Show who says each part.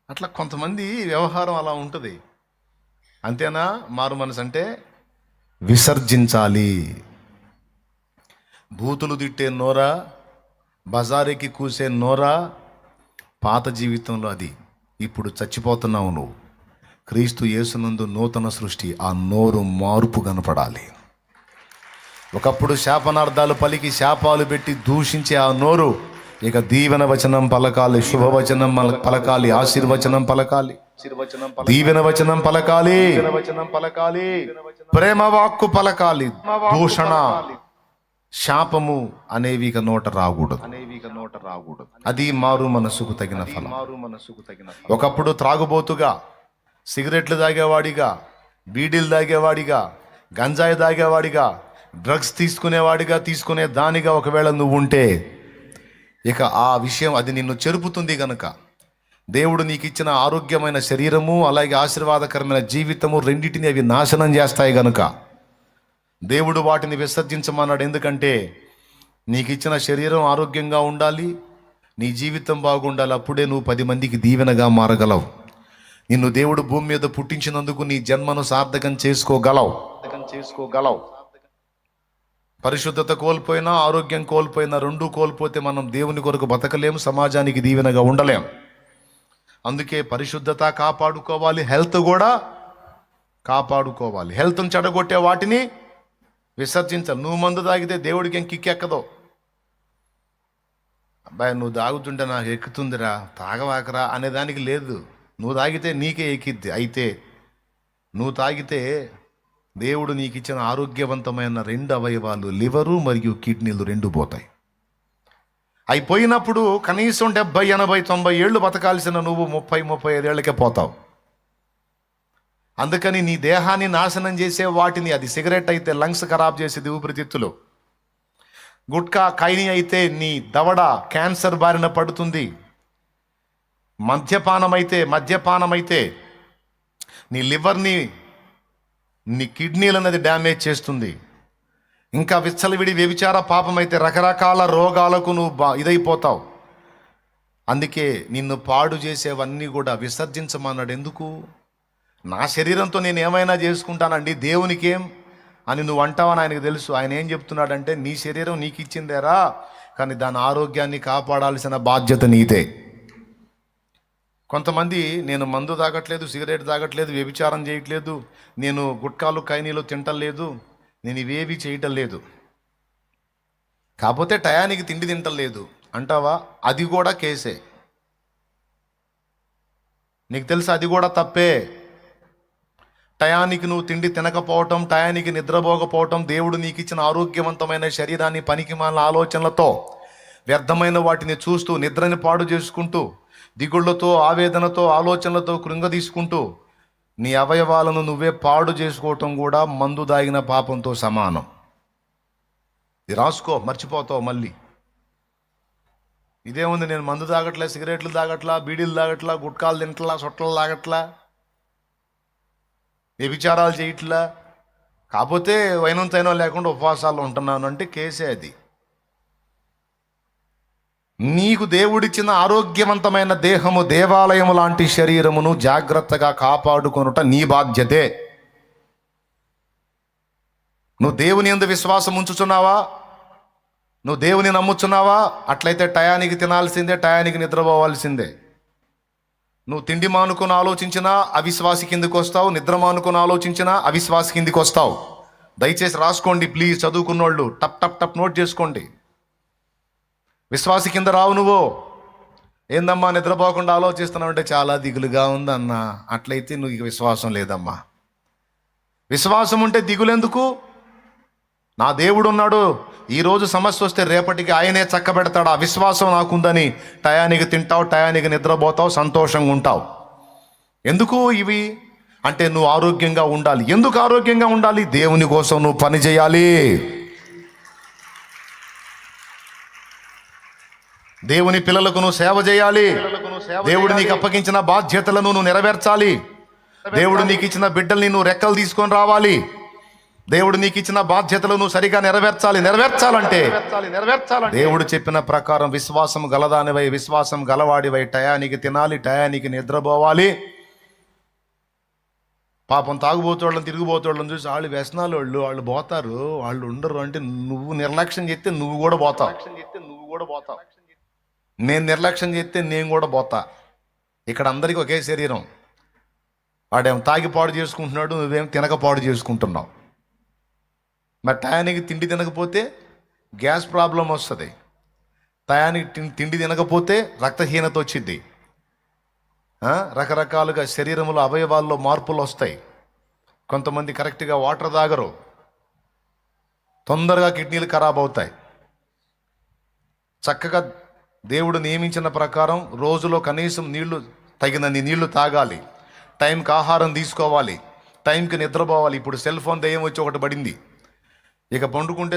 Speaker 1: అట్లా కొంతమంది వ్యవహారం అలా ఉంటుంది. అంతేనా? మారు మనసు అంటే విసర్జించాలి. బూతులు తిట్టే నోరా, బజారెక్కి కూసే నోరా పాత జీవితంలో అది. ఇప్పుడు చచ్చిపోతున్నావు నువ్వు. క్రీస్తు యేసునందు నూతన సృష్టి. ఆ నోరు మార్పు కనపడాలి. ఒకప్పుడు శాపనార్థాలు పలికి శాపాలు పెట్టి దూషించే ఆ నోరు ఇక దీవెన వచనం పలకాలి, శుభవచనం పలకాలి, ఆశీర్వచనం పలకాలి, దీవెన వచనం పలకాలి, ప్రేమ వాక్కు పలకాలి. దూషణ, శాపము అనేవి ఇక నోట రాకూడదు. అది మారు మనసుకు తగిన ఫలం. ఒకప్పుడు త్రాగుబోతుగా, సిగరెట్లు తాగేవాడిగా, బీడీలు తాగేవాడిగా, గంజాయి తాగేవాడిగా, డ్రగ్స్ తీసుకునే దానిగా ఒకవేళ నువ్వు ఉంటే ఇక ఆ విషయం అది నిన్ను చెరుపుతుంది గనుక దేవుడు నీకు ఇచ్చిన ఆరోగ్యమైన శరీరము అలాగే ఆశీర్వాదకరమైన జీవితము రెండింటిని అవి నాశనం చేస్తాయి గనుక దేవుడు వాటిని విసర్జించమన్నాడు. ఎందుకంటే నీకు ఇచ్చిన శరీరం ఆరోగ్యంగా ఉండాలి, నీ జీవితం బాగుండాలి. అప్పుడే నువ్వు 10 మందికి దీవెనగా మారగలవు. నిన్ను దేవుడు భూమి మీద పుట్టించినందుకు నీ జన్మను సార్థకం చేసుకోగలవు. పరిశుద్ధత కోల్పోయినా, ఆరోగ్యం కోల్పోయినా, రెండూ కోల్పోతే మనం దేవుని కొరకు బతకలేము, సమాజానికి దీవెనగా ఉండలేం. అందుకే పరిశుద్ధత కాపాడుకోవాలి, హెల్త్ కూడా కాపాడుకోవాలి. హెల్త్ని చెడగొట్టే వాటిని విసర్జించాలి. నువ్వు మందు తాగితే దేవుడికి ఏం కిక్కెక్కదో. అబ్బాయి నువ్వు తాగుతుంటే నాకు ఎక్కుతుందిరా, తాగవాకరా అనేదానికి లేదు. నువ్వు తాగితే నీకే ఎక్కిద్ది. అయితే నువ్వు తాగితే దేవుడు నీకు ఇచ్చిన ఆరోగ్యవంతమైన 2 అవయవాలు, లివరు మరియు కిడ్నీలు 2 పోతాయి. అయిపోయినప్పుడు కనీసం 70, 80, 90 ఏళ్ళు బతకాల్సిన నువ్వు 30, 35 ఏళ్ళకే పోతావు. అందుకని నీ దేహాన్ని నాశనం చేసే వాటిని, అది సిగరెట్ అయితే లంగ్స్ ఖరాబ్ చేసేది, ఊపిరితిత్తులు. గుట్కా ఖైనీ అయితే నీ దవడ క్యాన్సర్ బారిన పడుతుంది. మద్యపానం అయితే నీ లివర్ని, నీ కిడ్నీలు అనేది డ్యామేజ్ చేస్తుంది. ఇంకా విచ్చలవిడి వ్యభిచార పాపం అయితే రకరకాల రోగాలకు నువ్వు ఇదైపోతావు. అందుకే నిన్ను పాడు చేసేవన్నీ కూడా విసర్జించమన్నాడు. ఎందుకు? నా శరీరంతో నేను ఏమైనా చేసుకుంటానండి, దేవునికేం అని నువ్వు అంటావని ఆయనకు తెలుసు. ఆయన ఏం చెప్తున్నాడంటే, నీ శరీరం నీకు ఇచ్చిందేరా, కానీ దాని ఆరోగ్యాన్ని కాపాడాల్సిన బాధ్యత నీదే. కొంతమంది నేను మందు తాగట్లేదు, సిగరెట్ తాగట్లేదు, వ్యభిచారం చేయట్లేదు, నేను గుట్కాలు ఖైనీలు తింటలేదు, నేను ఇవేవి చేయటం లేదు, కాకపోతే టయానికి తిండి తింటలేదు అంటావా? అది కూడా కేసే. నీకు తెలుసు అది కూడా తప్పే. టయానికి నువ్వు తిండి తినకపోవటం, టయానికి నిద్రపోకపోవటం, దేవుడు నీకు ఇచ్చిన ఆరోగ్యవంతమైన శరీరాన్ని పనికిమాలిన ఆలోచనలతో, వ్యర్థమైన వాటిని చూస్తూ, నిద్రని పాడు చేసుకుంటూ, దిగుళ్లతో, ఆవేదనతో, ఆలోచనలతో కృంగదీసుకుంటూ నీ అవయవాలను నువ్వే పాడు చేసుకోవటం కూడా మందు దాగిన పాపంతో సమానం. ఇది రాసుకో, మర్చిపోతావు మళ్ళీ. ఇదేముంది, నేను మందు తాగట్లా, సిగరెట్లు తాగట్లా, బీడీలు తాగట్లా, గుట్కాలు తింటలా, సొట్టలు తాగట్లా, వ్యభిచారాలు చేయట్లా, కాకపోతే వైనం తైనం లేకుండా ఉపవాసాలు ఉంటున్నాను అంటే కేసే అది. నీకు దేవుడిచ్చిన ఆరోగ్యవంతమైన దేహము, దేవాలయము లాంటి శరీరమును జాగ్రత్తగా కాపాడుకొనుట నీ బాధ్యతే. నువ్వు దేవుని యందు విశ్వాసం ఉంచుచున్నావా? నువ్వు దేవుని నమ్ముచున్నావా? అట్లయితే టయానికి తినాల్సిందే, టయానికి నిద్రపోవాల్సిందే. నువ్వు తిండి మానుకొని ఆలోచించినా అవిశ్వాసి కిందికి వస్తావు, నిద్ర మానుకొని ఆలోచించినా అవిశ్వాసి కిందికి వస్తావు. దయచేసి రాసుకోండి ప్లీజ్, చదువుకున్నోళ్ళు టప్ టప్ టప్ నోట్ చేసుకోండి. విశ్వాసి కింద రావు నువ్వు. ఏందమ్మా నిద్రపోకుండా ఆలోచిస్తున్నావు అంటే చాలా దిగులుగా ఉందన్నా, అట్లయితే నువ్వు ఇక విశ్వాసం లేదమ్మా. విశ్వాసం ఉంటే దిగులెందుకు? నా దేవుడు ఉన్నాడు, ఈరోజు సమస్య వస్తే రేపటికి ఆయనే చక్కబెడతాడు. ఆ విశ్వాసం నాకుందని టయానికి తింటావు, టయానికి నిద్రపోతావు, సంతోషంగా ఉంటావు. ఎందుకు ఇవి అంటే నువ్వు ఆరోగ్యంగా ఉండాలి. ఎందుకు ఆరోగ్యంగా ఉండాలి? దేవుని కోసం నువ్వు పని చేయాలి. దేవుని పిల్లలకు నువ్వు సేవ చేయాలి. దేవుడు నీకు అప్పగించిన బాధ్యతలను నువ్వు నెరవేర్చాలి. దేవుడు నీకు ఇచ్చిన బిడ్డల్ని నువ్వు రెక్కలు తీసుకొని రావాలి. దేవుడు నీకు ఇచ్చిన బాధ్యతలు నువ్వు సరిగా నెరవేర్చాలంటే దేవుడు చెప్పిన ప్రకారం విశ్వాసం గలదానివై, విశ్వాసం గలవాడివై, టయానికి తినాలి, టయానికి నిద్రపోవాలి. పాపం తాగుబోతోళ్ళని తిరిగిపోతోళ్ళని చూసి వాళ్ళు వ్యసనాలు వాళ్ళు పోతారు, వాళ్ళు ఉండరు అంటే నువ్వు నిర్లక్ష్యం చేస్తే నువ్వు కూడా పోతావు. నేను నిర్లక్ష్యం చేస్తే నేను కూడా పోతా. ఇక్కడ అందరికీ ఒకే శరీరం. వాడేం తాగి పాడు చేసుకుంటున్నాడు, నువ్వేం తినక పాడు చేసుకుంటున్నావు. మరి టయానికి తిండి తినకపోతే గ్యాస్ ప్రాబ్లం వస్తుంది, టయానికి తిండి తినకపోతే రక్తహీనత వచ్చింది, రకరకాలుగా శరీరంలో అవయవాల్లో మార్పులు వస్తాయి. కొంతమంది కరెక్ట్గా వాటర్ తాగరు, తొందరగా కిడ్నీలు ఖరాబ్ అవుతాయి. చక్కగా దేవుడు నియమించిన ప్రకారం రోజులో కనీసం తగినన్ని నీళ్లు తాగాలి, టైంకి ఆహారం తీసుకోవాలి, టైంకి నిద్రపోవాలి. ఇప్పుడు సెల్ ఫోన్ దయ్యం వచ్చి ఒకటి పడింది, ఇక పండుకుంటే